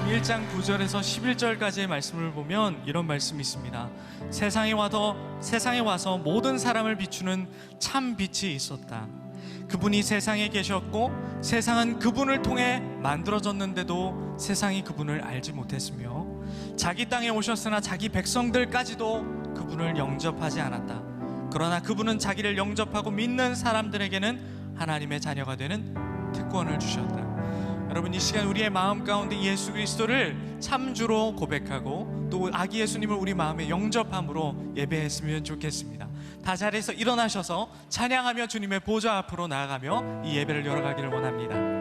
1장 9절에서 11절까지의 말씀을 보면 이런 말씀이 있습니다. 세상에 와서 모든 사람을 비추는 참 빛이 있었다. 그분이 세상에 계셨고 세상은 그분을 통해 만들어졌는데도 세상이 그분을 알지 못했으며 자기 땅에 오셨으나 자기 백성들까지도 그분을 영접하지 않았다. 그러나 그분은 자기를 영접하고 믿는 사람들에게는 하나님의 자녀가 되는 특권을 주셨다. 여러분, 이 시간 우리의 마음 가운데 예수 그리스도를 참주로 고백하고 또 아기 예수님을 우리 마음에 영접함으로 예배했으면 좋겠습니다. 다 자리에서 일어나셔서 찬양하며 주님의 보좌 앞으로 나아가며 이 예배를 열어가기를 원합니다.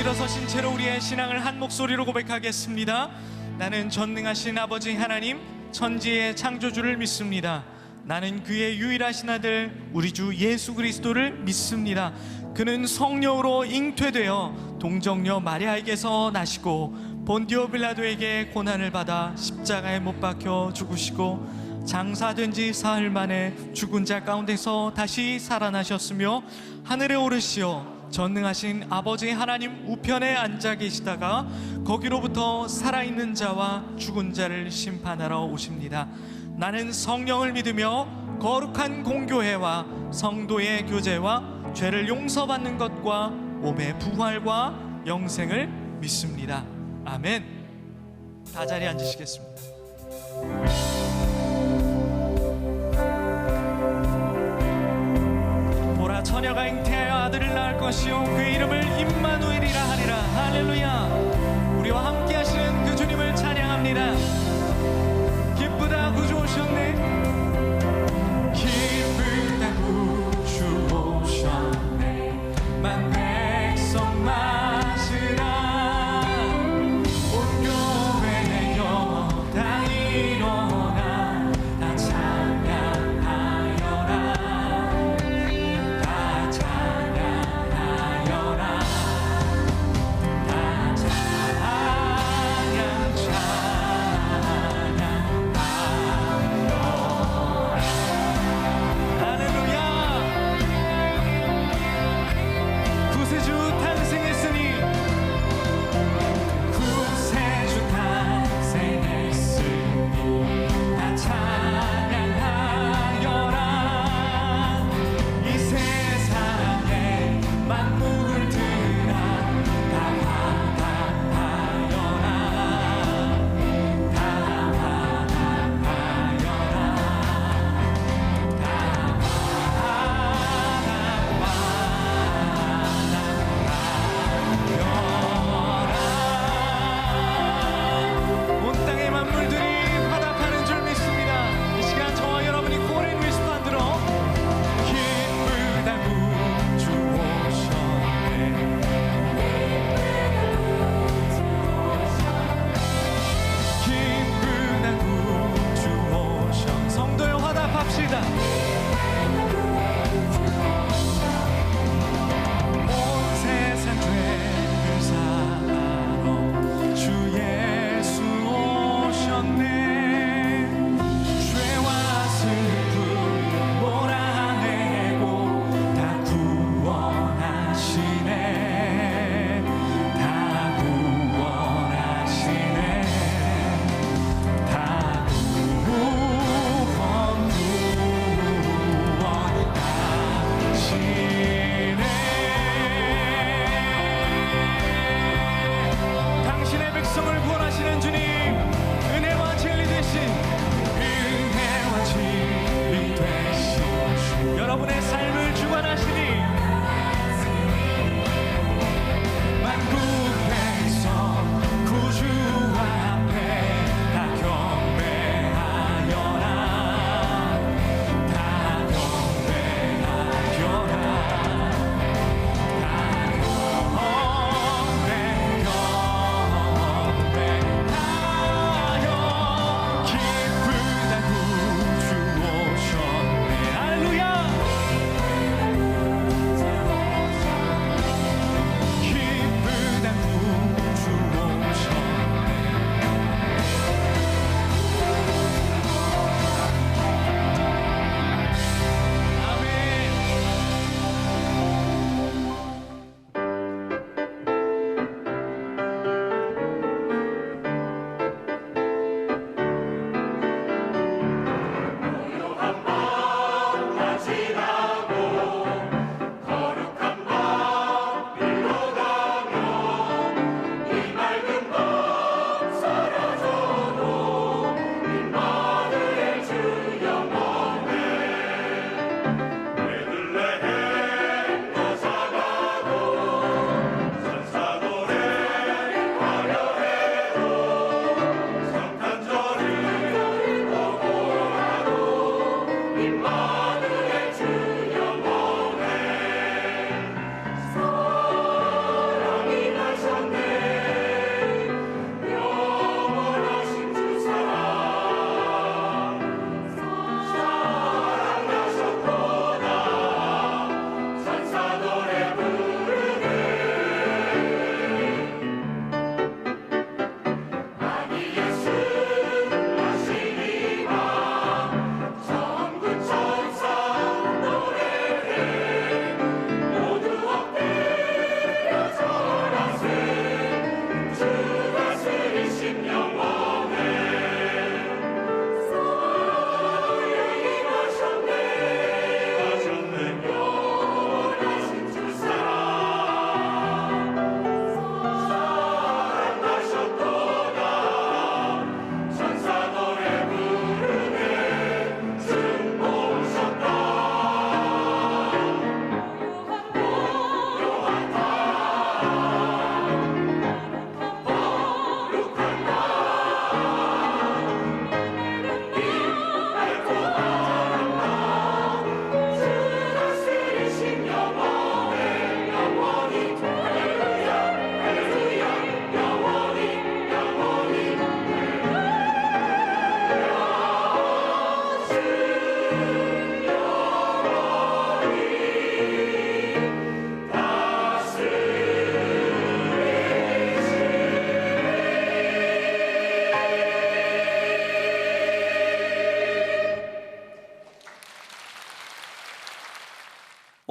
일어서신 채로 우리의 신앙을 한 목소리로 고백하겠습니다. 나는 전능하신 아버지 하나님, 천지의 창조주를 믿습니다. 나는 그의 유일하신 아들 우리 주 예수 그리스도를 믿습니다. 그는 성령으로 잉태되어 동정녀 마리아에게서 나시고 본디오 빌라도에게 고난을 받아 십자가에 못 박혀 죽으시고 장사된 지 사흘 만에 죽은 자 가운데서 다시 살아나셨으며 하늘에 오르시어 전능하신 아버지 하나님 우편에 앉아 계시다가 거기로부터 살아있는 자와 죽은 자를 심판하러 오십니다. 나는 성령을 믿으며 거룩한 공교회와 성도의 교제와 죄를 용서받는 것과 몸의 부활과 영생을 믿습니다. 아멘. 다 자리에 앉으시겠습니다. 보라, 처녀가 잉태하여 아들을 낳을 것이요 그의 이름을 임마누엘이라 하리라. 할렐루야. 우리와 함께 하시는 그 주님을 찬양합니다. 기쁘다 구주 오셨네. 기쁘다 구주 오셨네. 만 백성 맞으라. 온 교회 내 영혼 다 일어나 다 찬양하여라. 다 찬양하여라. 다 찬양하여라.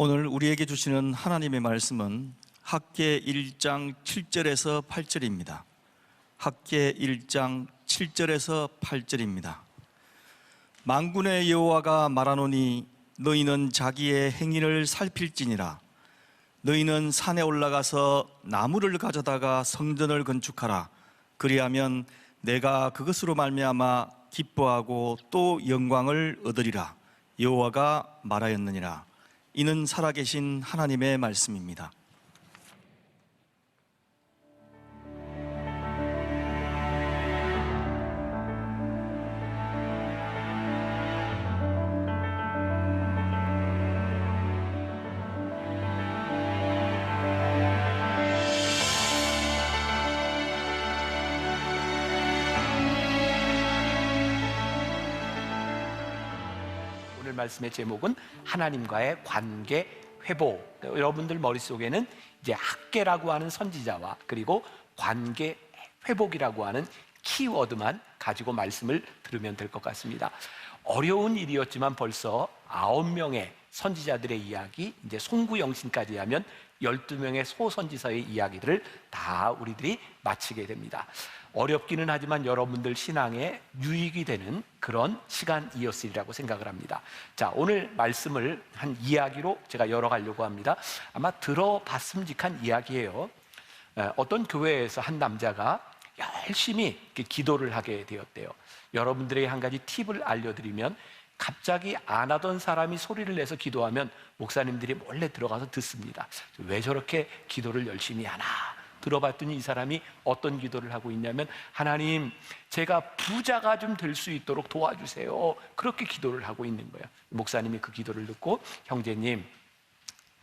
오늘 우리에게 주시는 하나님의 말씀은 학개 1장 7절에서 8절입니다. 학개 1장 7절에서 8절입니다. 만군의 여호와가 말하노니 너희는 자기의 행위를 살필지니라. 너희는 산에 올라가서 나무를 가져다가 성전을 건축하라. 그리하면 내가 그것으로 말미암아 기뻐하고 또 영광을 얻으리라. 여호와가 말하였느니라. 이는 살아계신 하나님의 말씀입니다. 오늘 말씀의 제목은 하나님과의 관계 회복. 여러분들 머릿속에는 이제 학개라고 하는 선지자와 그리고 관계 회복이라고 하는 키워드만 가지고 말씀을 들으면 될 것 같습니다. 어려운 일이었지만 벌써 9명의 선지자들의 이야기, 이제 송구영신까지 하면 12명의 소선지서의 이야기들을 다 우리들이 마치게 됩니다. 어렵기는 하지만 여러분들 신앙에 유익이 되는 그런 시간이었으리라고 생각을 합니다. 자, 오늘 말씀을 한 이야기로 제가 열어가려고 합니다. 아마 들어봤음직한 이야기예요. 어떤 교회에서 한 남자가 열심히 기도를 하게 되었대요. 여러분들에게 한 가지 팁을 알려드리면, 갑자기 안 하던 사람이 소리를 내서 기도하면 목사님들이 몰래 들어가서 듣습니다. 왜 저렇게 기도를 열심히 하나? 들어봤더니 이 사람이 어떤 기도를 하고 있냐면, 하나님, 제가 부자가 좀 될 수 있도록 도와주세요. 그렇게 기도를 하고 있는 거예요. 목사님이 그 기도를 듣고, 형제님,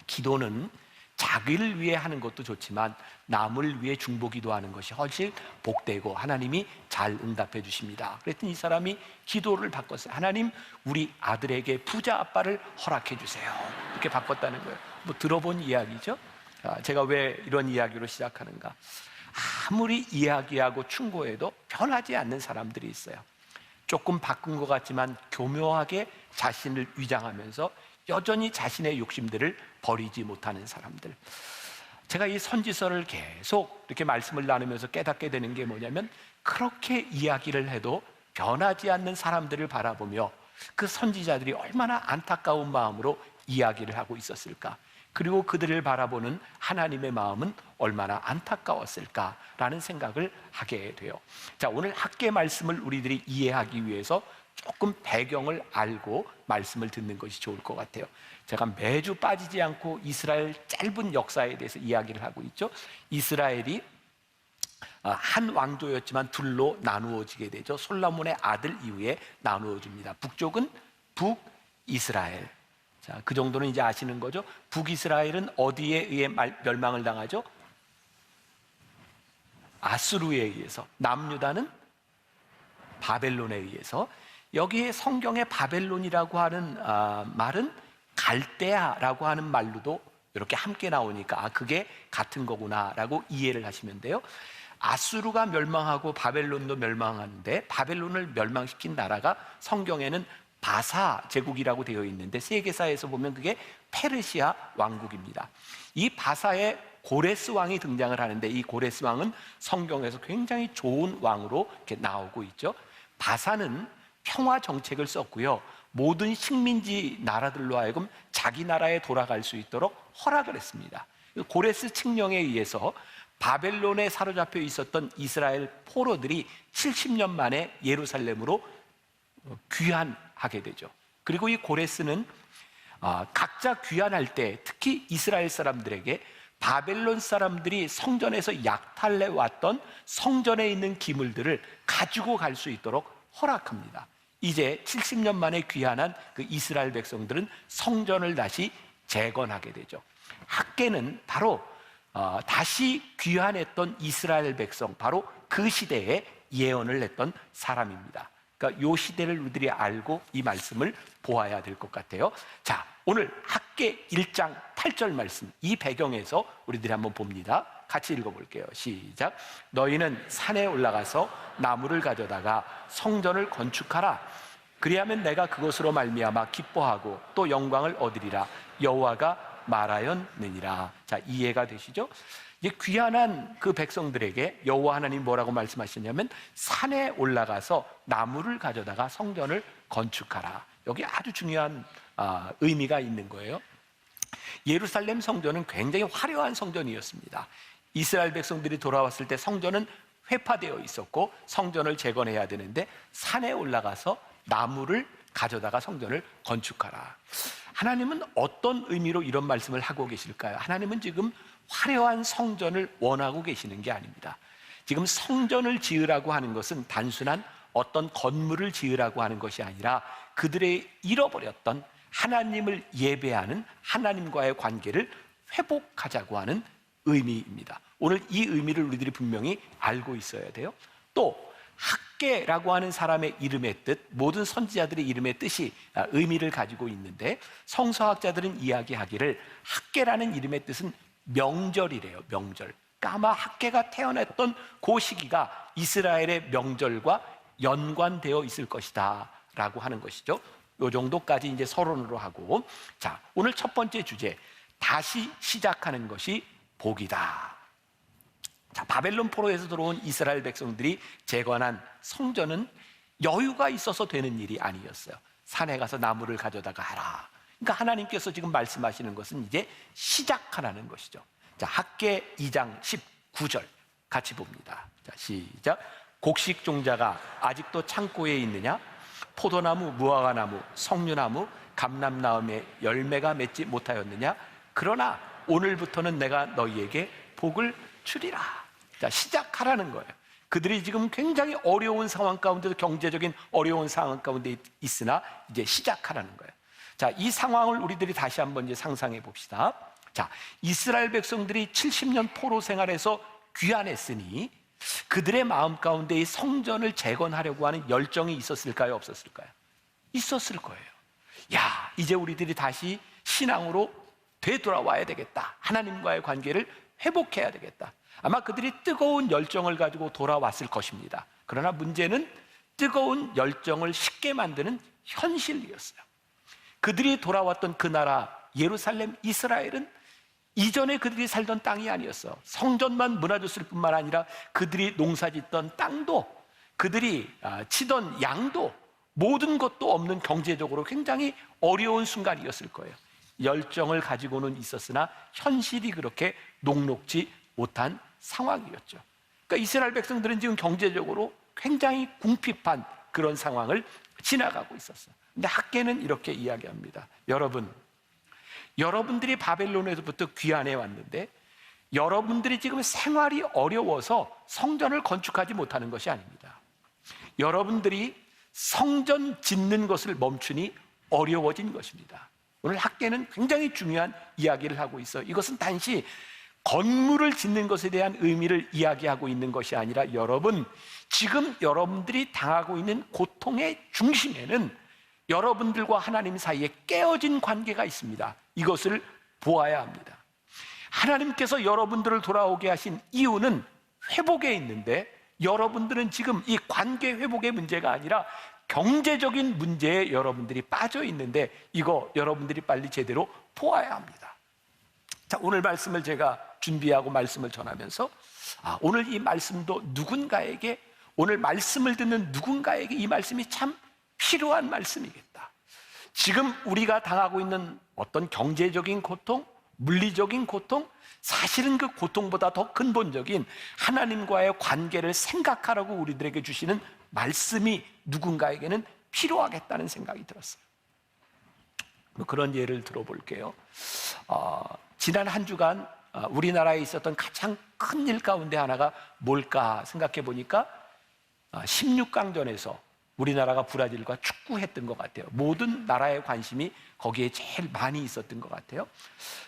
기도는 자기를 위해 하는 것도 좋지만 남을 위해 중보기도하는 것이 훨씬 복되고 하나님이 잘 응답해 주십니다. 그랬더니 이 사람이 기도를 바꿨어요. 하나님, 우리 아들에게 부자 아빠를 허락해 주세요. 이렇게 바꿨다는 거예요. 뭐 들어본 이야기죠? 제가 왜 이런 이야기로 시작하는가? 아무리 이야기하고 충고해도 변하지 않는 사람들이 있어요. 조금 바꾼 것 같지만 교묘하게 자신을 위장하면서 여전히 자신의 욕심들을 버리지 못하는 사람들. 제가 이 선지서를 계속 이렇게 말씀을 나누면서 깨닫게 되는 게 뭐냐면, 그렇게 이야기를 해도 변하지 않는 사람들을 바라보며 그 선지자들이 얼마나 안타까운 마음으로 이야기를 하고 있었을까, 그리고 그들을 바라보는 하나님의 마음은 얼마나 안타까웠을까라는 생각을 하게 돼요. 자, 오늘 학계 말씀을 우리들이 이해하기 위해서 조금 배경을 알고 말씀을 듣는 것이 좋을 것 같아요. 제가 매주 빠지지 않고 이스라엘 짧은 역사에 대해서 이야기를 하고 있죠. 이스라엘이 한 왕조였지만 둘로 나누어지게 되죠. 솔로몬의 아들 이후에 나누어집니다. 북쪽은 북이스라엘. 자, 그 정도는 이제 아시는 거죠. 북이스라엘은 어디에 의해 멸망을 당하죠? 아수르에 의해서. 남유다는 바벨론에 의해서. 여기에 성경의 바벨론이라고 하는 말은 갈대아라고 하는 말로도 이렇게 함께 나오니까 그게 같은 거구나라고 이해를 하시면 돼요. 아수르가 멸망하고 바벨론도 멸망하는데, 바벨론을 멸망시킨 나라가 성경에는 바사 제국이라고 되어 있는데, 세계사에서 보면 그게 페르시아 왕국입니다. 이 바사에 고레스 왕이 등장을 하는데, 이 고레스 왕은 성경에서 굉장히 좋은 왕으로 이렇게 나오고 있죠. 바사는 평화 정책을 썼고요, 모든 식민지 나라들로 하여금 자기 나라에 돌아갈 수 있도록 허락을 했습니다. 고레스 칙령에 의해서 바벨론에 사로잡혀 있었던 이스라엘 포로들이 70년 만에 예루살렘으로 귀환하게 되죠. 그리고 이 고레스는 각자 귀환할 때 특히 이스라엘 사람들에게 바벨론 사람들이 성전에서 약탈해 왔던 성전에 있는 기물들을 가지고 갈 수 있도록 허락합니다. 이제 70년 만에 귀환한 그 이스라엘 백성들은 성전을 다시 재건하게 되죠. 학개는 바로 다시 귀환했던 이스라엘 백성, 바로 그 시대에 예언을 했던 사람입니다. 그러니까 요 시대를 우리들이 알고 이 말씀을 보아야 될 것 같아요. 자, 오늘 학계 1장 8절 말씀, 이 배경에서 우리들이 한번 봅니다. 같이 읽어볼게요. 시작. 너희는 산에 올라가서 나무를 가져다가 성전을 건축하라. 그리하면 내가 그것으로 말미암아 기뻐하고 또 영광을 얻으리라. 여호와가 말하였느니라. 자, 이해가 되시죠? 이제 귀환한 그 백성들에게 여호와 하나님 뭐라고 말씀하셨냐면 산에 올라가서 나무를 가져다가 성전을 건축하라. 여기 아주 중요한 의미가 있는 거예요. 예루살렘 성전은 굉장히 화려한 성전이었습니다. 이스라엘 백성들이 돌아왔을 때 성전은 회파되어 있었고 성전을 재건해야 되는데 산에 올라가서 나무를 가져다가 성전을 건축하라. 하나님은 어떤 의미로 이런 말씀을 하고 계실까요? 하나님은 지금 화려한 성전을 원하고 계시는 게 아닙니다. 지금 성전을 지으라고 하는 것은 단순한 어떤 건물을 지으라고 하는 것이 아니라 그들의 잃어버렸던 하나님을 예배하는 하나님과의 관계를 회복하자고 하는 의미입니다. 오늘 이 의미를 우리들이 분명히 알고 있어야 돼요. 또 학계라고 하는 사람의 이름의 뜻, 모든 선지자들의 이름의 뜻이 의미를 가지고 있는데 성서학자들은 이야기하기를 학계라는 이름의 뜻은 명절이래요. 명절. 그러니까 아마 학계가 태어났던 그 시기가 이스라엘의 명절과 연관되어 있을 것이다 라고 하는 것이죠. 요 정도까지 이제 서론으로 하고, 자, 오늘 첫 번째 주제, 다시 시작하는 것이 복이다. 자, 바벨론 포로에서 들어온 이스라엘 백성들이 재건한 성전은 여유가 있어서 되는 일이 아니었어요. 산에 가서 나무를 가져다가 하라. 그러니까 하나님께서 지금 말씀하시는 것은 이제 시작하라는 것이죠. 자, 학계 2장 19절 같이 봅니다. 자, 시작. 곡식 종자가 아직도 창고에 있느냐? 포도나무, 무화과나무, 석류나무, 감람나무에 열매가 맺지 못하였느냐? 그러나 오늘부터는 내가 너희에게 복을 주리라. 자, 시작하라는 거예요. 그들이 지금 굉장히 어려운 상황 가운데도 경제적인 어려운 상황 가운데 있으나 이제 시작하라는 거예요. 자, 이 상황을 우리들이 다시 한번 이제 상상해 봅시다. 자, 이스라엘 백성들이 70년 포로 생활에서 귀환했으니 그들의 마음 가운데 이 성전을 재건하려고 하는 열정이 있었을까요? 없었을까요? 있었을 거예요. 야, 이제 우리들이 다시 신앙으로 되돌아와야 되겠다. 하나님과의 관계를 회복해야 되겠다. 아마 그들이 뜨거운 열정을 가지고 돌아왔을 것입니다. 그러나 문제는 뜨거운 열정을 쉽게 만드는 현실이었어요. 그들이 돌아왔던 그 나라 예루살렘, 이스라엘은 이전에 그들이 살던 땅이 아니었어. 성전만 무너졌을 뿐만 아니라 그들이 농사짓던 땅도, 그들이 치던 양도, 모든 것도 없는 경제적으로 굉장히 어려운 순간이었을 거예요. 열정을 가지고는 있었으나 현실이 그렇게 녹록지 못한 상황이었죠. 그러니까 이스라엘 백성들은 지금 경제적으로 굉장히 궁핍한 그런 상황을 지나가고 있었어요. 근데 학계는 이렇게 이야기합니다. 여러분들이 바벨론에서부터 귀환해 왔는데 여러분들이 지금 생활이 어려워서 성전을 건축하지 못하는 것이 아닙니다. 여러분들이 성전 짓는 것을 멈추니 어려워진 것입니다. 오늘 학계는 굉장히 중요한 이야기를 하고 있어요. 이것은 단지 건물을 짓는 것에 대한 의미를 이야기하고 있는 것이 아니라 지금 여러분들이 당하고 있는 고통의 중심에는 여러분들과 하나님 사이에 깨어진 관계가 있습니다. 이것을 보아야 합니다. 하나님께서 여러분들을 돌아오게 하신 이유는 회복에 있는데 여러분들은 지금 이 관계 회복의 문제가 아니라 경제적인 문제에 여러분들이 빠져 있는데 이거 여러분들이 빨리 제대로 보아야 합니다. 자, 오늘 말씀을 제가 준비하고 말씀을 전하면서 오늘 이 말씀도 누군가에게, 오늘 말씀을 듣는 누군가에게 이 말씀이 참 필요한 말씀이겠다. 지금 우리가 당하고 있는 어떤 경제적인 고통, 물리적인 고통, 사실은 그 고통보다 더 근본적인 하나님과의 관계를 생각하라고 우리들에게 주시는 말씀이 누군가에게는 필요하겠다는 생각이 들었어요. 그런 예를 들어볼게요. 지난 한 주간 우리나라에 있었던 가장 큰 일 가운데 하나가 뭘까 생각해 보니까 16강전에서 우리나라가 브라질과 축구했던 것 같아요. 모든 나라의 관심이 거기에 제일 많이 있었던 것 같아요.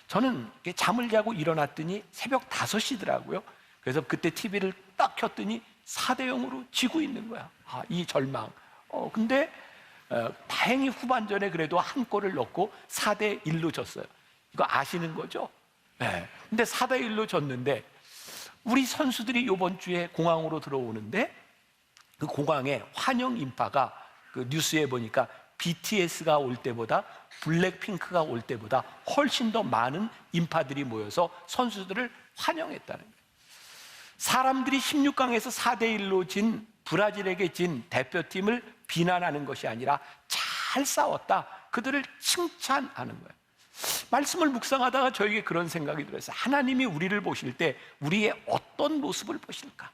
저는 잠을 자고 일어났더니 새벽 5시더라고요. 그래서 그때 TV를 딱 켰더니 4대0으로 지고 있는 거야. 이 절망, 근데 다행히 후반전에 그래도 한 골을 넣고 4대1로 졌어요. 이거 아시는 거죠? 네. 근데 4대1로 졌는데 우리 선수들이 이번 주에 공항으로 들어오는데 그 공항에 환영 인파가 그 뉴스에 보니까 BTS가 올 때보다 블랙핑크가 올 때보다 훨씬 더 많은 인파들이 모여서 선수들을 환영했다는 거예요. 사람들이 16강에서 4대1로 진 브라질에게 진 대표팀을 비난하는 것이 아니라 잘 싸웠다, 그들을 칭찬하는 거예요. 말씀을 묵상하다가 저에게 그런 생각이 들었어요. 하나님이 우리를 보실 때 우리의 어떤 모습을 보실까?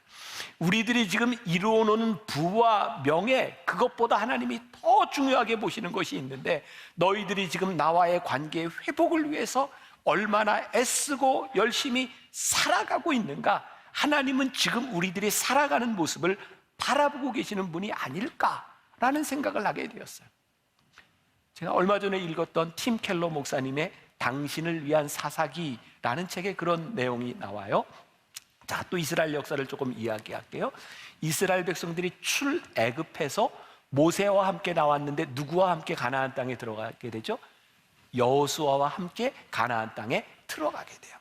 우리들이 지금 이루어놓은 부와 명예, 그것보다 하나님이 더 중요하게 보시는 것이 있는데, 너희들이 지금 나와의 관계의 회복을 위해서 얼마나 애쓰고 열심히 살아가고 있는가? 하나님은 지금 우리들이 살아가는 모습을 바라보고 계시는 분이 아닐까라는 생각을 하게 되었어요. 제가 얼마 전에 읽었던 팀 켈러 목사님의 당신을 위한 사사기라는 책에 그런 내용이 나와요. 자, 또 이스라엘 역사를 조금 이야기할게요. 이스라엘 백성들이 출애굽해서 모세와 함께 나왔는데 누구와 함께 가나안 땅에 들어가게 되죠? 여호수아와 함께 가나안 땅에 들어가게 돼요.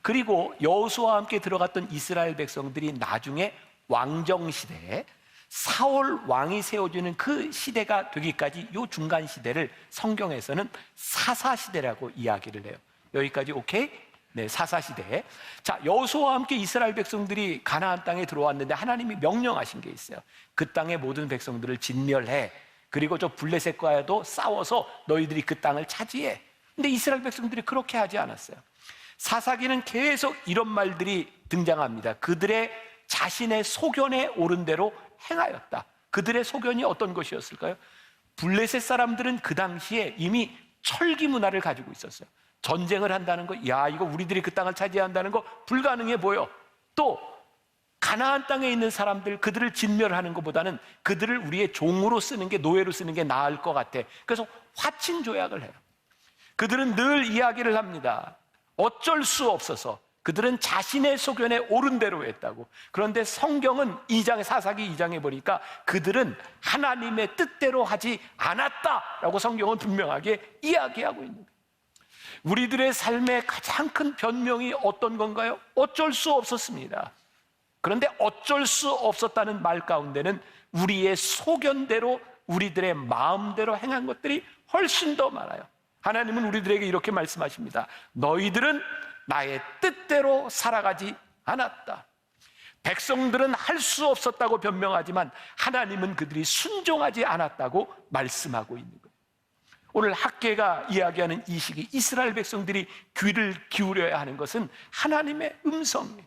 그리고 여호수아와 함께 들어갔던 이스라엘 백성들이 나중에 왕정 시대에 사울 왕이 세워주는 그 시대가 되기까지 이 중간 시대를 성경에서는 사사 시대라고 이야기를 해요. 여기까지 오케이? 네, 사사 시대. 자, 여호수아와 함께 이스라엘 백성들이 가나안 땅에 들어왔는데 하나님이 명령하신 게 있어요. 그 땅의 모든 백성들을 진멸해. 그리고 저 블레셋과도 싸워서 너희들이 그 땅을 차지해. 근데 이스라엘 백성들이 그렇게 하지 않았어요. 사사기는 계속 이런 말들이 등장합니다. 그들의 자신의 소견에 오른 대로 행하였다. 그들의 소견이 어떤 것이었을까요? 블레셋 사람들은 그 당시에 이미 철기 문화를 가지고 있었어요. 전쟁을 한다는 거, 야, 이거 우리들이 그 땅을 차지한다는 거 불가능해 보여. 또 가나안 땅에 있는 사람들, 그들을 진멸하는 것보다는 그들을 우리의 종으로 쓰는 게, 노예로 쓰는 게 나을 것 같아. 그래서 화친 조약을 해요. 그들은 늘 이야기를 합니다. 어쩔 수 없어서 그들은 자신의 소견에 옳은 대로 했다고. 그런데 성경은 2장, 사사기 2장에 보니까 그들은 하나님의 뜻대로 하지 않았다라고 성경은 분명하게 이야기하고 있는 거예요. 우리들의 삶의 가장 큰 변명이 어떤 건가요? 어쩔 수 없었습니다. 그런데 어쩔 수 없었다는 말 가운데는 우리의 소견대로, 우리들의 마음대로 행한 것들이 훨씬 더 많아요. 하나님은 우리들에게 이렇게 말씀하십니다. 너희들은 나의 뜻대로 살아가지 않았다. 백성들은 할 수 없었다고 변명하지만 하나님은 그들이 순종하지 않았다고 말씀하고 있는 거예요. 오늘 학개가 이야기하는 이 시기 이스라엘 백성들이 귀를 기울여야 하는 것은 하나님의 음성이에요.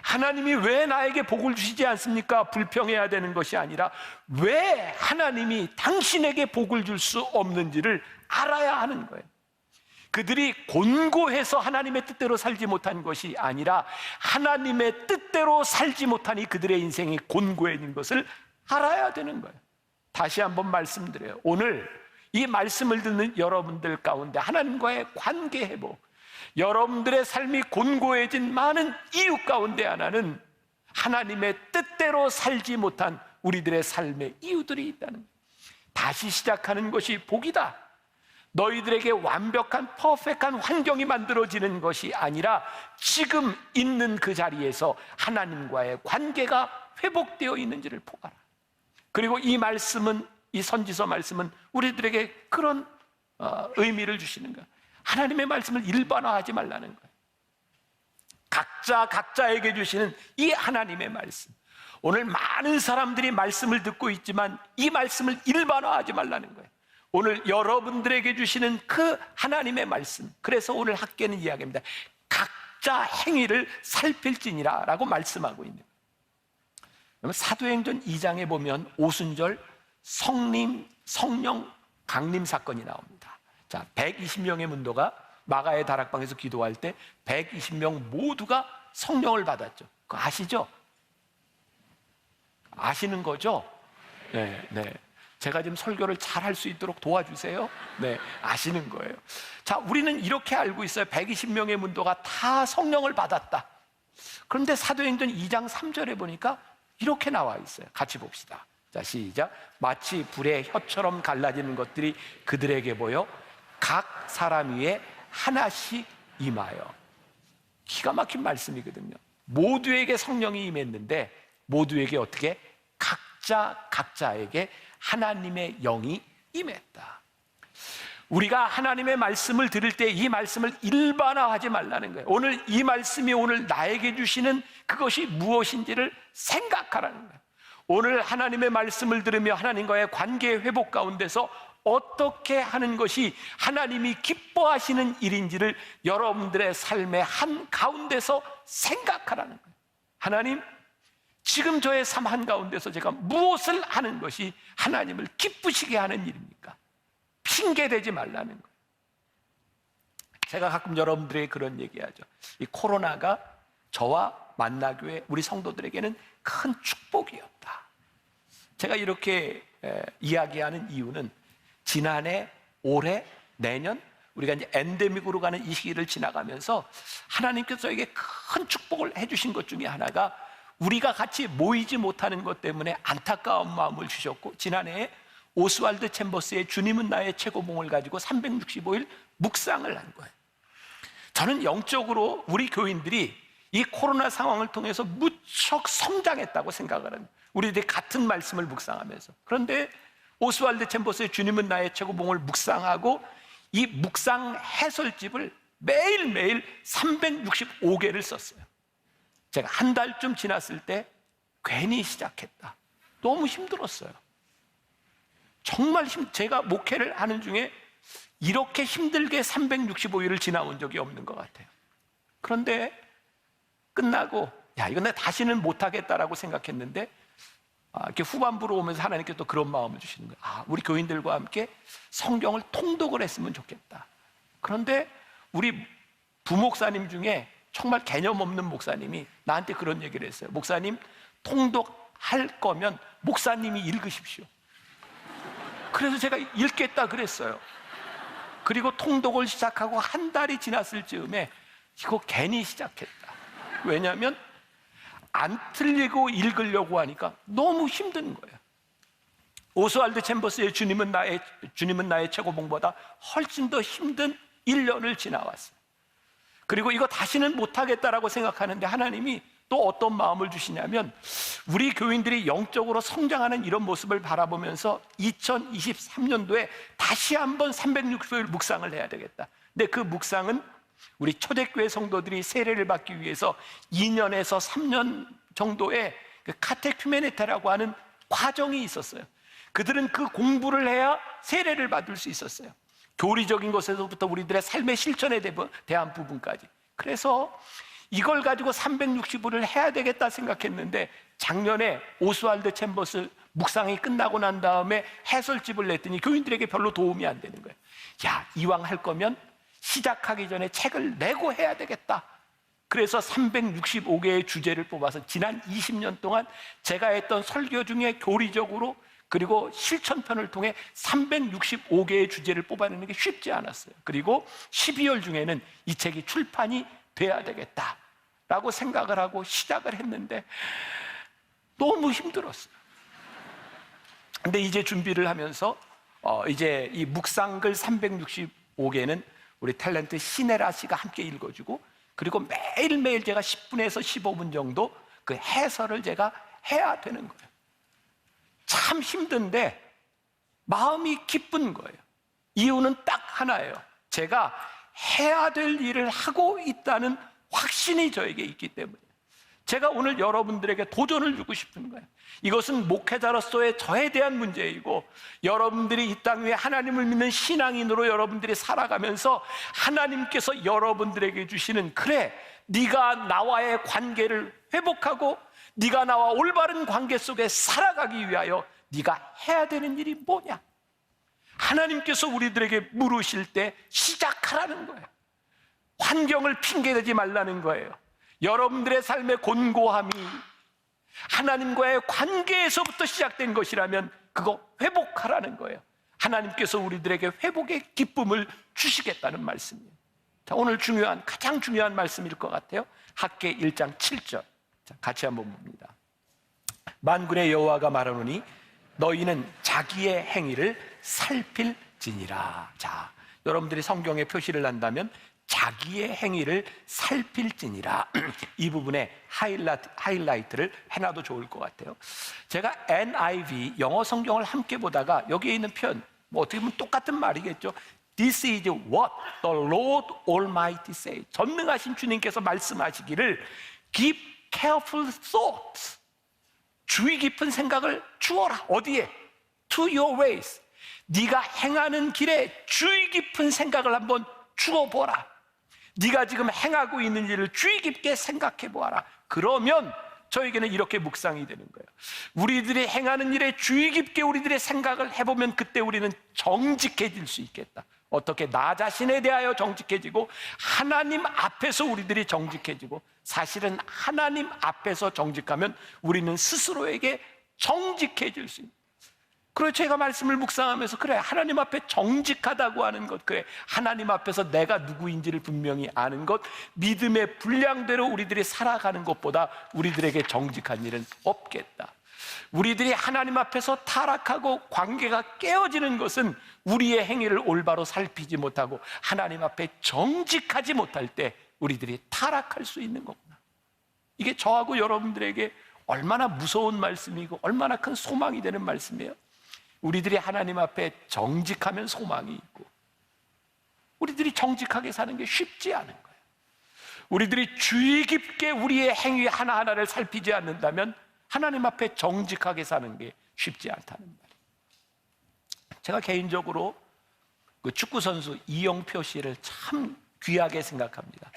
하나님이 왜 나에게 복을 주시지 않습니까? 불평해야 되는 것이 아니라 왜 하나님이 당신에게 복을 줄 수 없는지를 알아야 하는 거예요. 그들이 곤고해서 하나님의 뜻대로 살지 못한 것이 아니라 하나님의 뜻대로 살지 못하니 그들의 인생이 곤고해진 것을 알아야 되는 거예요. 다시 한번 말씀드려요. 오늘 이 말씀을 듣는 여러분들 가운데 하나님과의 관계 회복, 여러분들의 삶이 곤고해진 많은 이유 가운데 하나는 하나님의 뜻대로 살지 못한 우리들의 삶의 이유들이 있다는 거예요. 다시 시작하는 것이 복이다. 너희들에게 완벽한 퍼펙트한 환경이 만들어지는 것이 아니라 지금 있는 그 자리에서 하나님과의 관계가 회복되어 있는지를 보아라. 그리고 이 말씀은, 이 선지서 말씀은 우리들에게 그런 의미를 주시는 거예요. 하나님의 말씀을 일반화하지 말라는 거예요. 각자에게 주시는 이 하나님의 말씀, 오늘 많은 사람들이 말씀을 듣고 있지만 이 말씀을 일반화하지 말라는 거예요. 오늘 여러분들에게 주시는 그 하나님의 말씀, 그래서 오늘 학개는 이야기합니다. 각자 행위를 살필지니라 라고 말씀하고 있는 거예요. 사도행전 2장에 보면 오순절 성령 강림 사건이 나옵니다. 자, 120명의 문도가 마가의 다락방에서 기도할 때 120명 모두가 성령을 받았죠. 그거 아시죠? 아시는 거죠? 네. 제가 지금 설교를 잘 할 수 있도록 도와주세요. 네, 아시는 거예요. 자, 우리는 이렇게 알고 있어요. 120명의 문도가 다 성령을 받았다. 그런데 사도행전 2장 3절에 보니까 이렇게 나와 있어요. 같이 봅시다. 자, 자, 시작. 마치 불의 혀처럼 갈라지는 것들이 그들에게 보여 각 사람 위에 하나씩 임하여. 기가 막힌 말씀이거든요. 모두에게 성령이 임했는데 모두에게 어떻게? 각자에게 하나님의 영이 임했다. 우리가 하나님의 말씀을 들을 때 이 말씀을 일반화하지 말라는 거예요. 오늘 이 말씀이 오늘 나에게 주시는 그것이 무엇인지를 생각하라는 거예요. 오늘 하나님의 말씀을 들으며 하나님과의 관계 회복 가운데서 어떻게 하는 것이 하나님이 기뻐하시는 일인지를 여러분들의 삶의 한 가운데서 생각하라는 거예요. 하나님, 지금 저의 삶 한가운데서 제가 무엇을 하는 것이 하나님을 기쁘시게 하는 일입니까? 핑계대지 말라는 거예요. 제가 가끔 여러분들에게 그런 얘기하죠. 이 코로나가 저와 만나교회 우리 성도들에게는 큰 축복이었다. 제가 이렇게 이야기하는 이유는 지난해, 올해, 내년 우리가 이제 엔데믹으로 가는 이 시기를 지나가면서 하나님께서 저에게 큰 축복을 해주신 것 중에 하나가 우리가 같이 모이지 못하는 것 때문에 안타까운 마음을 주셨고, 지난해에 오스왈드 챔버스의 주님은 나의 최고봉을 가지고 365일 묵상을 한 거예요. 저는 영적으로 우리 교인들이 이 코로나 상황을 통해서 무척 성장했다고 생각을 합니다. 우리들이 같은 말씀을 묵상하면서. 그런데 오스왈드 챔버스의 주님은 나의 최고봉을 묵상하고 이 묵상 해설집을 매일매일 365개를 썼어요. 제가 한 달쯤 지났을 때 괜히 시작했다. 너무 힘들었어요. 정말 제가 목회를 하는 중에 이렇게 힘들게 365일을 지나온 적이 없는 것 같아요. 그런데 끝나고 야, 이건 내가 다시는 못하겠다라고 생각했는데 이렇게 후반부로 오면서 하나님께 또 그런 마음을 주시는 거예요. 우리 교인들과 함께 성경을 통독을 했으면 좋겠다. 그런데 우리 부목사님 중에 정말 개념 없는 목사님이 나한테 그런 얘기를 했어요. 목사님, 통독할 거면 목사님이 읽으십시오. 그래서 제가 읽겠다 그랬어요. 그리고 통독을 시작하고 한 달이 지났을 즈음에 이거 괜히 시작했다. 왜냐하면 안 틀리고 읽으려고 하니까 너무 힘든 거예요. 오스왈드 챔버스의 주님은 나의 최고봉보다 훨씬 더 힘든 1년을 지나왔어요. 그리고 이거 다시는 못하겠다라고 생각하는데 하나님이 또 어떤 마음을 주시냐면 우리 교인들이 영적으로 성장하는 이런 모습을 바라보면서 2023년도에 다시 한번 365일 묵상을 해야 되겠다. 근데 그 묵상은 우리 초대교회 성도들이 세례를 받기 위해서 2년에서 3년 정도의 그 카테큐메네테라고 하는 과정이 있었어요. 그들은 그 공부를 해야 세례를 받을 수 있었어요. 교리적인 것에서부터 우리들의 삶의 실천에 대한 부분까지. 그래서 이걸 가지고 365를 해야 되겠다 생각했는데 작년에 오스왈드 챔버스 묵상이 끝나고 난 다음에 해설집을 냈더니 교인들에게 별로 도움이 안 되는 거예요. 야, 이왕 할 거면 시작하기 전에 책을 내고 해야 되겠다. 그래서 365개의 주제를 뽑아서 지난 20년 동안 제가 했던 설교 중에 교리적으로 그리고 실천편을 통해 365개의 주제를 뽑아내는 게 쉽지 않았어요. 그리고 12월 중에는 이 책이 출판이 돼야 되겠다라고 생각을 하고 시작을 했는데 너무 힘들었어요. 근데 이제 준비를 하면서 이제 이 묵상글 365개는 우리 탤런트 시네라 씨가 함께 읽어주고 그리고 매일매일 제가 10분에서 15분 정도 그 해설을 제가 해야 되는 거예요. 참 힘든데 마음이 기쁜 거예요. 이유는 딱 하나예요. 제가 해야 될 일을 하고 있다는 확신이 저에게 있기 때문에 제가 오늘 여러분들에게 도전을 주고 싶은 거예요. 이것은 목회자로서의 저에 대한 문제이고 여러분들이 이 땅 위에 하나님을 믿는 신앙인으로 여러분들이 살아가면서 하나님께서 여러분들에게 주시는 그래, 네가 나와의 관계를 회복하고 네가 나와 올바른 관계 속에 살아가기 위하여 네가 해야 되는 일이 뭐냐? 하나님께서 우리들에게 물으실 때 시작하라는 거예요. 환경을 핑계대지 말라는 거예요. 여러분들의 삶의 곤고함이 하나님과의 관계에서부터 시작된 것이라면 그거 회복하라는 거예요. 하나님께서 우리들에게 회복의 기쁨을 주시겠다는 말씀이에요. 자, 오늘 가장 중요한 말씀일 것 같아요. 학개 1장 7절. 자, 같이 한번 봅니다. 만군의 여호와가 말하노니 너희는 자기의 행위를 살필지니라. 자, 여러분들이 성경에 표시를 한다면 자기의 행위를 살필지니라. 이 부분에 하이라이트를 해놔도 좋을 것 같아요. 제가 NIV 영어 성경을 함께 보다가 여기에 있는 표현, 뭐 어떻게 보면 똑같은 말이겠죠. This is what the Lord Almighty says. 전능하신 주님께서 말씀하시기를 give careful thoughts. 주의 깊은 생각을 주어라. 어디에? To your ways. 네가 행하는 길에 주의 깊은 생각을 한번 주어보라. 네가 지금 행하고 있는 일을 주의 깊게 생각해 보아라. 그러면 저에게는 이렇게 묵상이 되는 거예요. 우리들이 행하는 일에 주의 깊게 우리들의 생각을 해보면 그때 우리는 정직해질 수 있겠다. 어떻게? 나 자신에 대하여 정직해지고 하나님 앞에서 우리들이 정직해지고, 사실은 하나님 앞에서 정직하면 우리는 스스로에게 정직해질 수 있는. 그래서 제가 말씀을 묵상하면서 그래, 하나님 앞에 정직하다고 하는 것, 그래, 하나님 앞에서 내가 누구인지를 분명히 아는 것, 믿음의 분량대로 우리들이 살아가는 것보다 우리들에게 정직한 일은 없겠다. 우리들이 하나님 앞에서 타락하고 관계가 깨어지는 것은 우리의 행위를 올바로 살피지 못하고 하나님 앞에 정직하지 못할 때 우리들이 타락할 수 있는 거구나. 이게 저하고 여러분들에게 얼마나 무서운 말씀이고 얼마나 큰 소망이 되는 말씀이에요. 우리들이 하나님 앞에 정직하면 소망이 있고, 우리들이 정직하게 사는 게 쉽지 않은 거예요. 우리들이 주의 깊게 우리의 행위 하나하나를 살피지 않는다면 하나님 앞에 정직하게 사는 게 쉽지 않다는 말이에요. 제가 개인적으로 그 축구 선수 이영표 씨를 참 귀하게 생각합니다.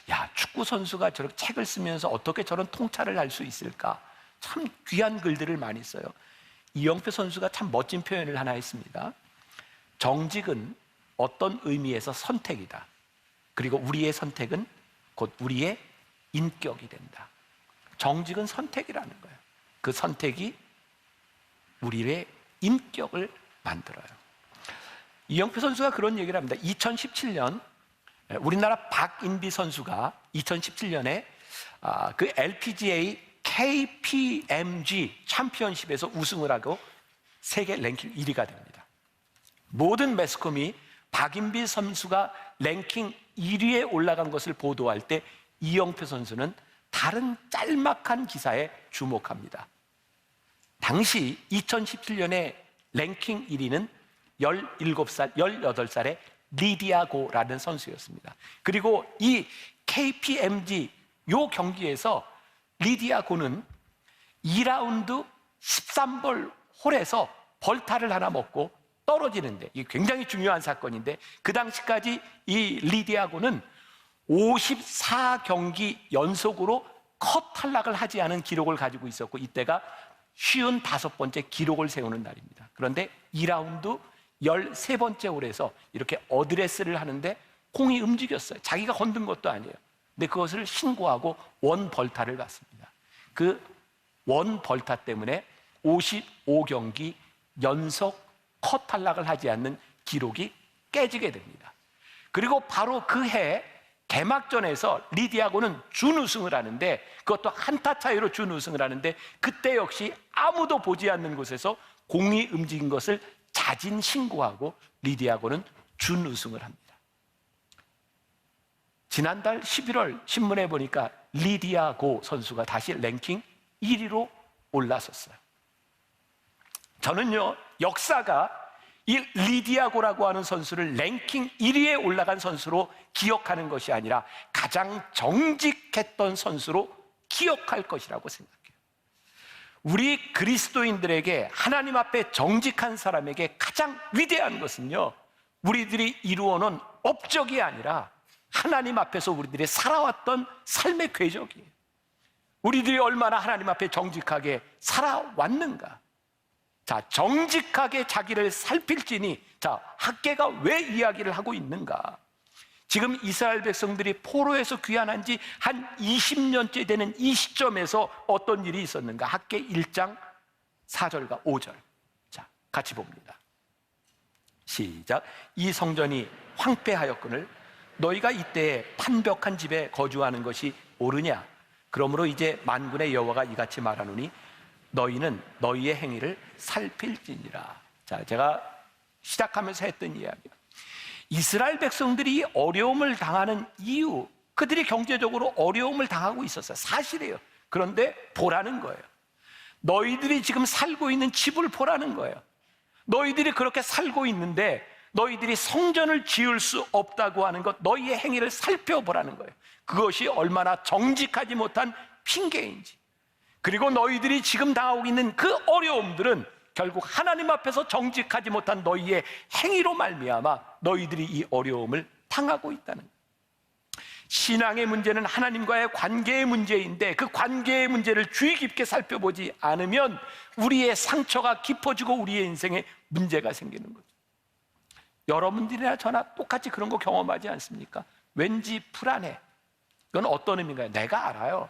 야, 축구 선수가 저렇게 책을 쓰면서 어떻게 저런 통찰을 할 수 있을까? 참 귀한 글들을 많이 써요. 이영표 선수가 참 멋진 표현을 하나 했습니다. 정직은 어떤 의미에서 선택이다. 그리고 우리의 선택은 곧 우리의 인격이 된다. 정직은 선택이라는 거예요. 그 선택이 우리의 인격을 만들어요. 이영표 선수가 그런 얘기를 합니다. 2017년 우리나라 박인비 선수가 2017년에 그 LPGA KPMG 챔피언십에서 우승을 하고 세계 랭킹 1위가 됩니다. 모든 매스컴이 박인비 선수가 랭킹 1위에 올라간 것을 보도할 때 이영표 선수는 다른 짤막한 기사에 주목합니다. 당시 2017년에 랭킹 1위는 17살, 18살의 리디아고라는 선수였습니다. 그리고 이 KPMG 요 경기에서 리디아고는 2라운드 13볼 홀에서 벌타를 하나 먹고 떨어지는데, 이게 굉장히 중요한 사건인데, 그 당시까지 이 리디아고는 54경기 연속으로 컷 탈락을 하지 않은 기록을 가지고 있었고, 이때가 55번째 기록을 세우는 날입니다. 그런데 2라운드 13번째 홀에서 이렇게 어드레스를 하는데 공이 움직였어요. 자기가 건든 것도 아니에요. 근데 그것을 신고하고 원 벌타를 받습니다. 그 원 벌타 때문에 55경기 연속 컷 탈락을 하지 않는 기록이 깨지게 됩니다. 그리고 바로 그 해 개막전에서 리디아고는 준우승을 하는데, 그것도 한타 차이로 준우승을 하는데, 그때 역시 아무도 보지 않는 곳에서 공이 움직인 것을 자진 신고하고 리디아고는 준우승을 합니다. 지난달 11월 신문에 보니까 리디아고 선수가 다시 랭킹 1위로 올라섰어요. 저는요, 역사가 이 리디아고라고 하는 선수를 랭킹 1위에 올라간 선수로 기억하는 것이 아니라 가장 정직했던 선수로 기억할 것이라고 생각해요. 우리 그리스도인들에게, 하나님 앞에 정직한 사람에게 가장 위대한 것은요, 우리들이 이루어놓은 업적이 아니라 하나님 앞에서 우리들이 살아왔던 삶의 궤적이에요. 우리들이 얼마나 하나님 앞에 정직하게 살아왔는가. 자, 정직하게 자기를 살필지니, 자, 학개가 왜 이야기를 하고 있는가? 지금 이스라엘 백성들이 포로에서 귀환한 지 한 20년째 되는 이 시점에서 어떤 일이 있었는가? 학개 1장 4절과 5절. 자, 같이 봅니다. 시작. 이 성전이 황폐하였거늘 너희가 이때에 판벽한 집에 거주하는 것이 옳으냐? 그러므로 이제 만군의 여호와가 이같이 말하노니 너희는 너희의 행위를 살필지니라. 자, 제가 시작하면서 했던 이야기야. 이스라엘 백성들이 어려움을 당하는 이유, 그들이 경제적으로 어려움을 당하고 있었어요. 사실이에요. 그런데 보라는 거예요. 너희들이 지금 살고 있는 집을 보라는 거예요. 너희들이 그렇게 살고 있는데 너희들이 성전을 지을 수 없다고 하는 것, 너희의 행위를 살펴보라는 거예요. 그것이 얼마나 정직하지 못한 핑계인지. 그리고 너희들이 지금 당하고 있는 그 어려움들은 결국 하나님 앞에서 정직하지 못한 너희의 행위로 말미암아 너희들이 이 어려움을 당하고 있다는 거예요. 신앙의 문제는 하나님과의 관계의 문제인데 그 관계의 문제를 주의 깊게 살펴보지 않으면 우리의 상처가 깊어지고 우리의 인생에 문제가 생기는 거죠. 여러분들이나 저나 똑같이 그런 거 경험하지 않습니까? 왠지 불안해. 이건 어떤 의미인가요? 내가 알아요.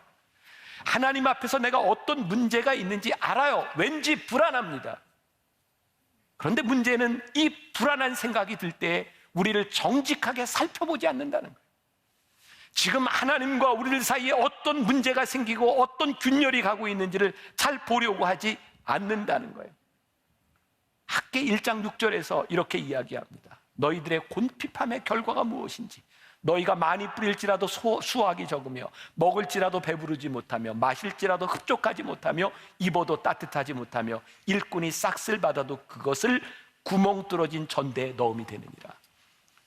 하나님 앞에서 내가 어떤 문제가 있는지 알아요. 왠지 불안합니다. 그런데 문제는 이 불안한 생각이 들 때 우리를 정직하게 살펴보지 않는다는 거예요. 지금 하나님과 우리들 사이에 어떤 문제가 생기고 어떤 균열이 가고 있는지를 잘 보려고 하지 않는다는 거예요. 학개 1장 6절에서 이렇게 이야기합니다. 너희들의 곤핍함의 결과가 무엇인지, 너희가 많이 뿌릴지라도 수확이 적으며 먹을지라도 배부르지 못하며 마실지라도 흡족하지 못하며 입어도 따뜻하지 못하며 일꾼이 싹쓸 받아도 그것을 구멍 뚫어진 전대에 넣음이 되느니라.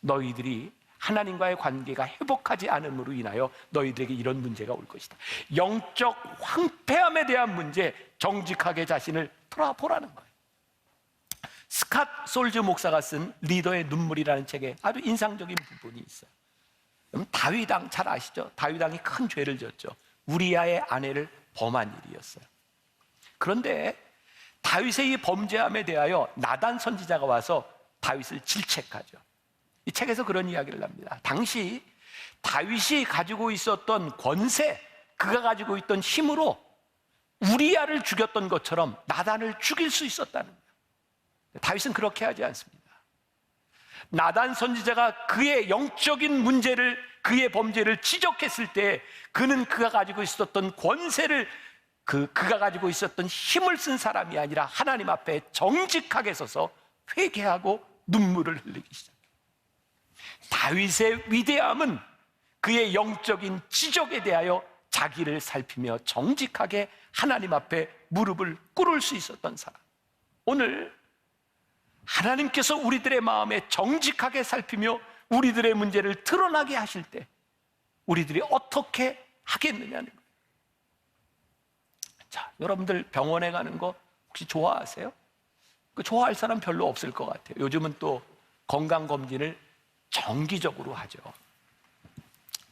너희들이 하나님과의 관계가 회복하지 않음으로 인하여 너희들에게 이런 문제가 올 것이다. 영적 황폐함에 대한 문제, 정직하게 자신을 돌아보라는 거예요. 스캇 솔즈 목사가 쓴 리더의 눈물이라는 책에 아주 인상적인 부분이 있어요. 다윗 왕 잘 아시죠? 다윗 왕이 큰 죄를 졌죠. 우리아의 아내를 범한 일이었어요. 그런데 다윗의 이 범죄함에 대하여 나단 선지자가 와서 다윗을 질책하죠. 이 책에서 그런 이야기를 합니다. 당시 다윗이 가지고 있었던 권세, 그가 가지고 있던 힘으로 우리아를 죽였던 것처럼 나단을 죽일 수 있었다는 거예요. 다윗은 그렇게 하지 않습니다. 나단 선지자가 그의 영적인 문제를, 그의 범죄를 지적했을 때 그는 그가 가지고 있었던 권세를, 그가 가지고 있었던 힘을 쓴 사람이 아니라 하나님 앞에 정직하게 서서 회개하고 눈물을 흘리기 시작합니다. 다윗의 위대함은 그의 영적인 지적에 대하여 자기를 살피며 정직하게 하나님 앞에 무릎을 꿇을 수 있었던 사람. 오늘 하나님께서 우리들의 마음에 정직하게 살피며 우리들의 문제를 드러나게 하실 때 우리들이 어떻게 하겠느냐는 거예요. 자, 여러분들 병원에 가는 거 혹시 좋아하세요? 그 좋아할 사람 별로 없을 것 같아요. 요즘은 또 건강검진을 정기적으로 하죠.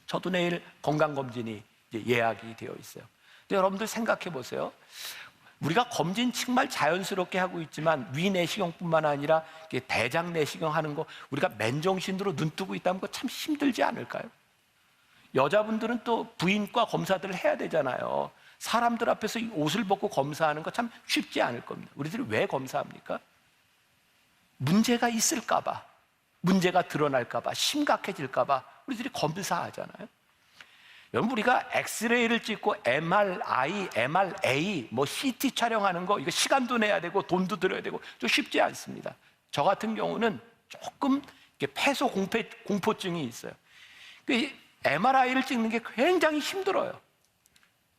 저도 내일 건강검진이 이제 예약이 되어 있어요. 근데 여러분들 생각해 보세요. 우리가 검진 정말 자연스럽게 하고 있지만 위내시경뿐만 아니라 대장 내시경 하는 거 우리가 맨정신으로 눈 뜨고 있다는 거 참 힘들지 않을까요? 여자분들은 또 부인과 검사들을 해야 되잖아요. 사람들 앞에서 이 옷을 벗고 검사하는 거 참 쉽지 않을 겁니다. 우리들이 왜 검사합니까? 문제가 있을까 봐, 문제가 드러날까 봐, 심각해질까 봐 우리들이 검사하잖아요. 여러분, 우리가 엑스레이를 찍고 MRI, MRA, CT 촬영하는 거, 이거 시간도 내야 되고 돈도 들여야 되고 좀 쉽지 않습니다. 저 같은 경우는 조금 폐소 공포증이 있어요. MRI를 찍는 게 굉장히 힘들어요.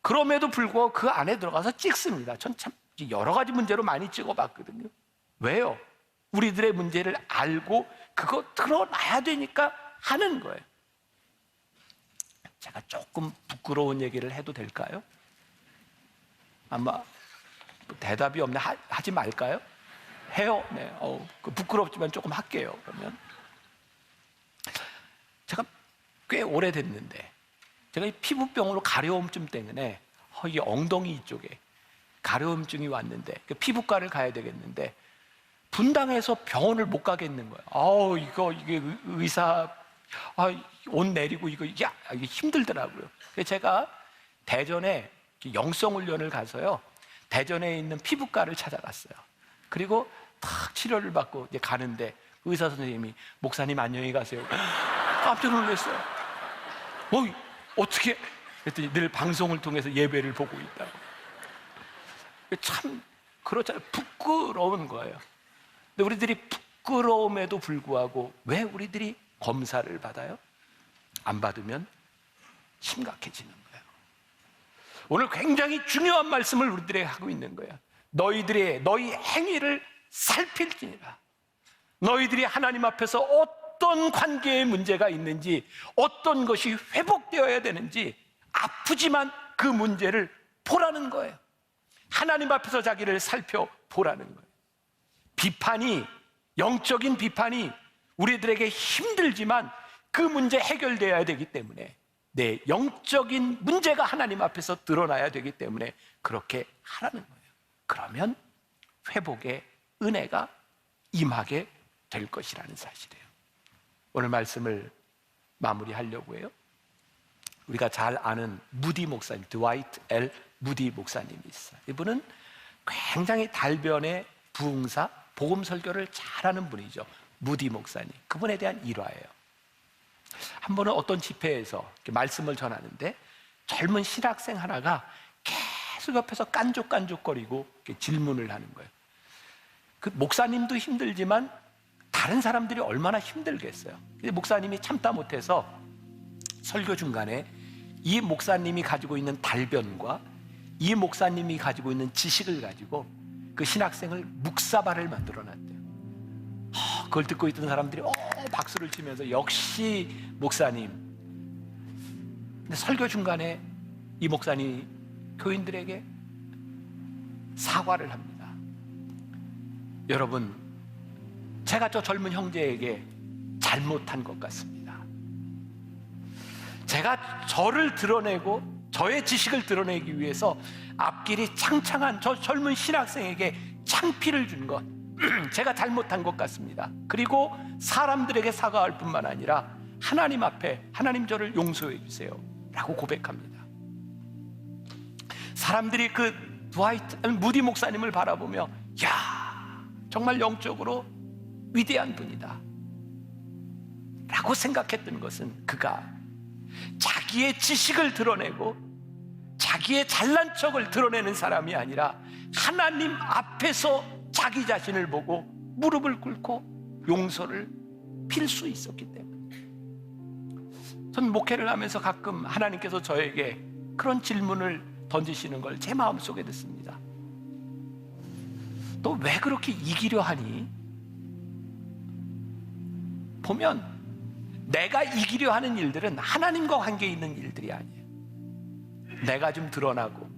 그럼에도 불구하고 그 안에 들어가서 찍습니다. 전 참 여러 가지 문제로 많이 찍어봤거든요. 왜요? 우리들의 문제를 알고 그거 드러나야 되니까 하는 거예요. 제가 조금 부끄러운 얘기를 해도 될까요? 아마 대답이 없네. 하지 말까요? 해요? 네. 부끄럽지만 조금 할게요. 그러면 제가 꽤 오래됐는데 제가 이 피부병으로 가려움증 때문에 이 엉덩이 이쪽에 가려움증이 왔는데 피부과를 가야 되겠는데 분당해서 병원을 못 가겠는 거예요. 이게 의사 옷 내리고 이게 힘들더라고요. 그래서 제가 대전에 영성훈련을 가서요, 대전에 있는 피부과를 찾아갔어요. 그리고 탁 치료를 받고 이제 가는데 의사 선생님이 목사님 안녕히 가세요. 깜짝 놀랐어요. 어떻게? 그랬더니 늘 방송을 통해서 예배를 보고 있다고. 참 그렇잖아요. 부끄러운 거예요. 근데 우리들이 부끄러움에도 불구하고 왜 우리들이 검사를 받아요? 안 받으면 심각해지는 거예요. 오늘 굉장히 중요한 말씀을 우리들에게 하고 있는 거예요. 너희 행위를 살필지니라. 너희들이 하나님 앞에서 어떤 관계에 문제가 있는지, 어떤 것이 회복되어야 되는지 아프지만 그 문제를 보라는 거예요. 하나님 앞에서 자기를 살펴보라는 거예요. 비판이, 영적인 비판이 우리들에게 힘들지만 그 문제 해결되어야 되기 때문에, 내 영적인 문제가 하나님 앞에서 드러나야 되기 때문에 그렇게 하라는 거예요. 그러면 회복의 은혜가 임하게 될 것이라는 사실이에요. 오늘 말씀을 마무리하려고 해요. 우리가 잘 아는 무디 목사님, 드와이트 L. 무디 목사님이 있어요. 이분은 굉장히 달변의 부흥사, 복음 설교를 잘하는 분이죠. 무디 목사님. 그분에 대한 일화예요. 한 번은 어떤 집회에서 말씀을 전하는데 젊은 신학생 하나가 계속 옆에서 깐족깐족거리고 질문을 하는 거예요. 그 목사님도 힘들지만 다른 사람들이 얼마나 힘들겠어요. 근데 목사님이 참다 못해서 설교 중간에 이 목사님이 가지고 있는 달변과 이 목사님이 가지고 있는 지식을 가지고 그 신학생을 묵사발을 만들어 놨대요. 그걸 듣고 있던 사람들이 박수를 치면서 역시 목사님. 근데 설교 중간에 이 목사님이 교인들에게 사과를 합니다. 여러분, 제가 저 젊은 형제에게 잘못한 것 같습니다. 제가 저를 드러내고 저의 지식을 드러내기 위해서 앞길이 창창한 저 젊은 신학생에게 창피를 준 것, 제가 잘못한 것 같습니다. 그리고 사람들에게 사과할 뿐만 아니라 하나님 앞에 하나님 저를 용서해 주세요 라고 고백합니다. 사람들이 그 드와이트 무디 목사님을 바라보며 야, 정말 영적으로 위대한 분이다 라고 생각했던 것은 그가 자기의 지식을 드러내고 자기의 잘난 척을 드러내는 사람이 아니라 하나님 앞에서 자기 자신을 보고 무릎을 꿇고 용서를 빌 수 있었기 때문에. 전 목회를 하면서 가끔 하나님께서 저에게 그런 질문을 던지시는 걸 제 마음속에 듣습니다. 너 왜 그렇게 이기려 하니? 보면 내가 이기려 하는 일들은 하나님과 관계 있는 일들이 아니에요. 내가 좀 드러나고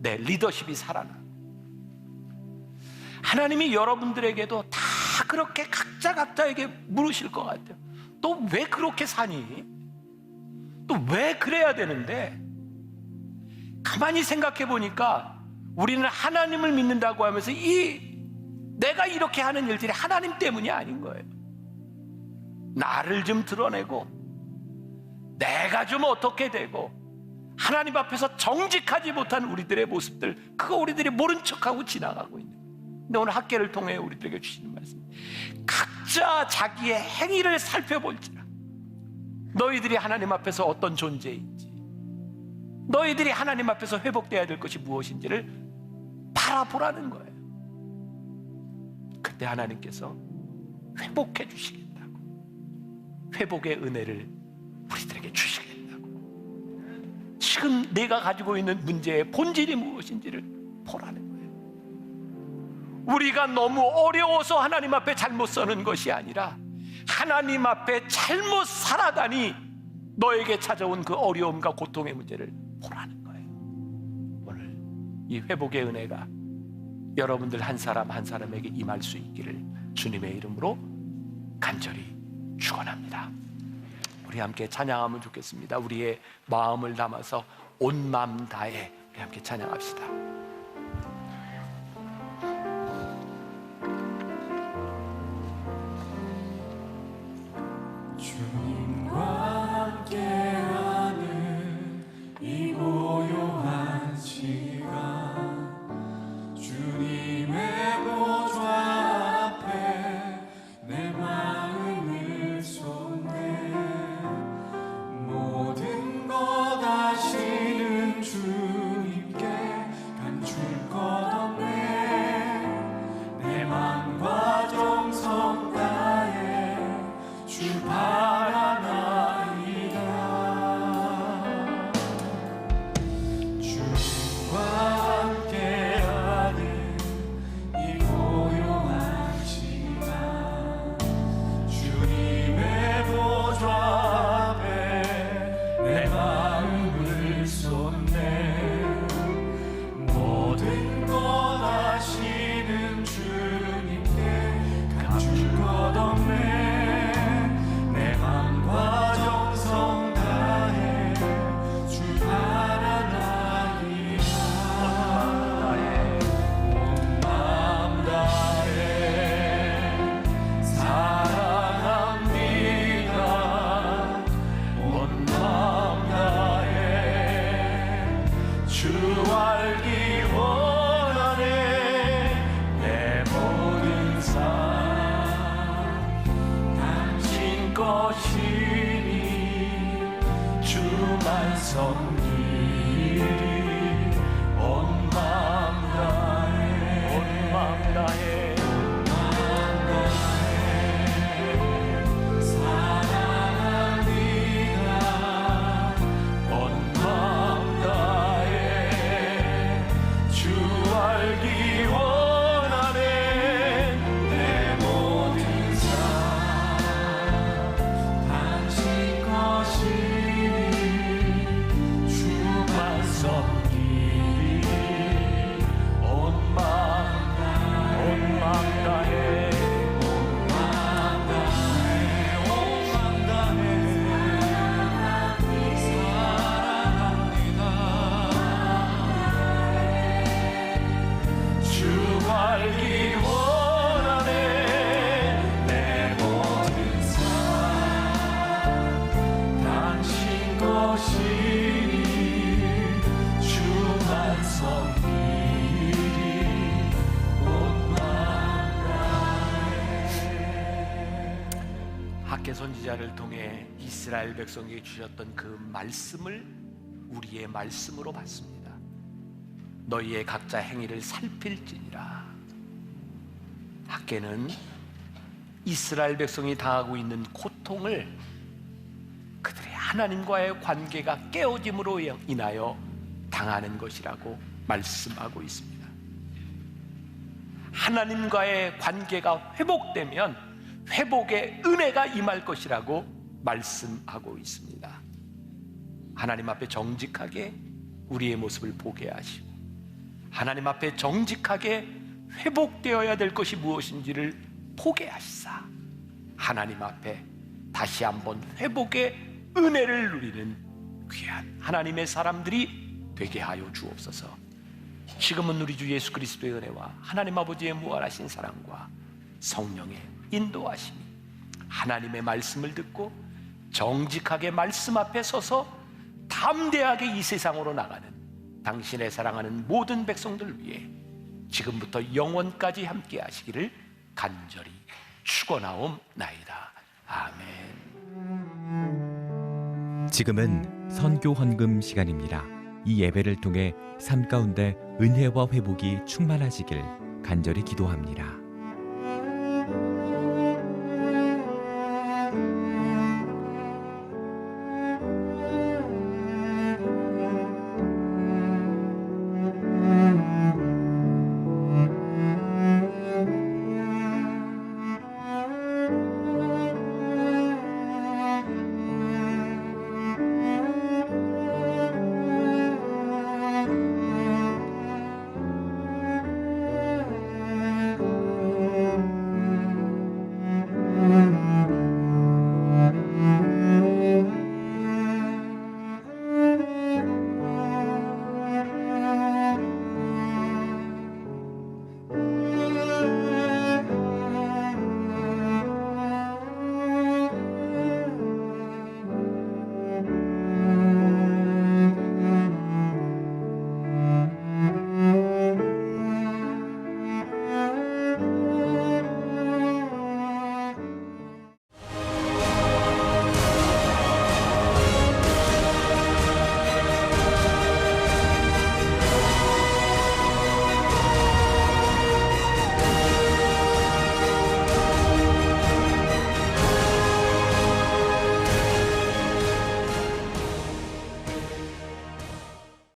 내 리더십이 살아나. 하나님이 여러분들에게도 다 그렇게 각자에게 물으실 것 같아요. 너 왜 그렇게 사니? 또 왜 그래야 되는데? 가만히 생각해 보니까 우리는 하나님을 믿는다고 하면서 내가 이렇게 하는 일들이 하나님 때문이 아닌 거예요. 나를 좀 드러내고 내가 좀 어떻게 되고 하나님 앞에서 정직하지 못한 우리들의 모습들, 그거 우리들이 모른 척하고 지나가고 있는 거예요. 근데 오늘 학계를 통해 우리들에게 주시는 말씀, 각자 자기의 행위를 살펴볼지라. 너희들이 하나님 앞에서 어떤 존재인지, 너희들이 하나님 앞에서 회복되어야 될 것이 무엇인지를 바라보라는 거예요. 그때 하나님께서 회복해 주시겠다고, 회복의 은혜를 우리들에게 주시겠다고, 지금 내가 가지고 있는 문제의 본질이 무엇인지를 보라는 거예요. 우리가 너무 어려워서 하나님 앞에 잘못 서는 것이 아니라 하나님 앞에 잘못 살아가니 너에게 찾아온 그 어려움과 고통의 문제를 보라는 거예요. 오늘 이 회복의 은혜가 여러분들 한 사람 한 사람에게 임할 수 있기를 주님의 이름으로 간절히 축원합니다. 우리 함께 찬양하면 좋겠습니다. 우리의 마음을 담아서 온 마음 다해 우리 함께 찬양합시다. 주님과 함께하는 이 고요한 시간, 주님의 보좌 앞에 내 마음을 쏟네. 모든 것 아시는 주님께 감출 것 없는 주 알기 원하네. 내 모든 삶 당신 것이니 주만 섬기리. 온 마음 다해 온 마음 다해 학개 선지자를 통해 이스라엘 백성에게 주셨던 그 말씀을 우리의 말씀으로 받습니다. 너희의 각자 행위를 살필지니라. 학개는 이스라엘 백성이 당하고 있는 고통을 그들의 하나님과의 관계가 깨어짐으로 인하여 당하는 것이라고 말씀하고 있습니다. 하나님과의 관계가 회복되면 회복의 은혜가 임할 것이라고 말씀하고 있습니다. 하나님 앞에 정직하게 우리의 모습을 보게 하시고 하나님 앞에 정직하게 회복되어야 될 것이 무엇인지를 보게 하시사 하나님 앞에 다시 한번 회복의 은혜를 누리는 귀한 하나님의 사람들이 되게 하여 주옵소서. 지금은 우리 주 예수 그리스도의 은혜와 하나님 아버지의 무한하신 사랑과 성령의 인도하심이 하나님의 말씀을 듣고 정직하게 말씀 앞에 서서 담대하게 이 세상으로 나가는 당신의 사랑하는 모든 백성들 위해 지금부터 영원까지 함께 하시기를 간절히 축원하옵나이다. 아멘. 지금은 선교 헌금 시간입니다. 이 예배를 통해 삶 가운데 은혜와 회복이 충만하시길 간절히 기도합니다.